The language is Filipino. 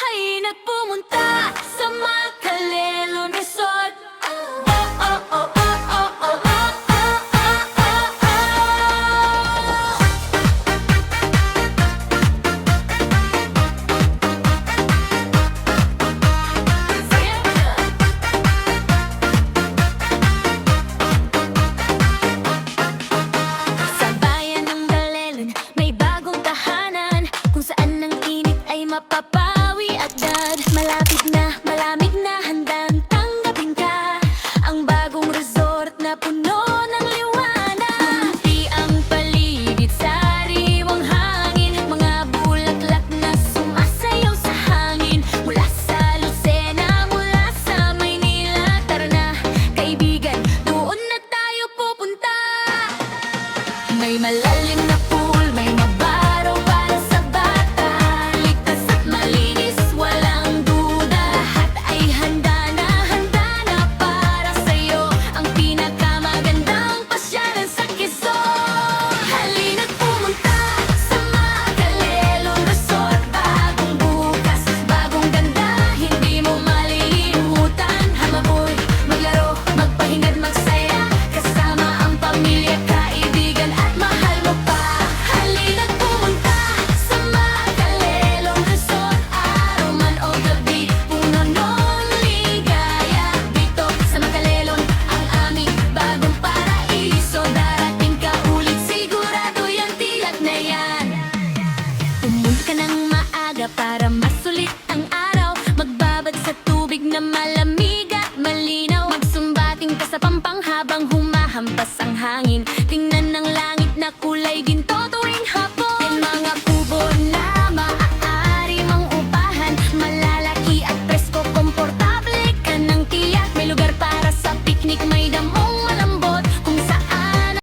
ay nagpumunta sa Macalelon Resort. Oh, oh, oh, oh, oh, oh, oh, oh, oh, oh. Sa bayan ng Galelon, may bagong tahanan kung saan ang init ay mapapawi agad. Malapit na, malapit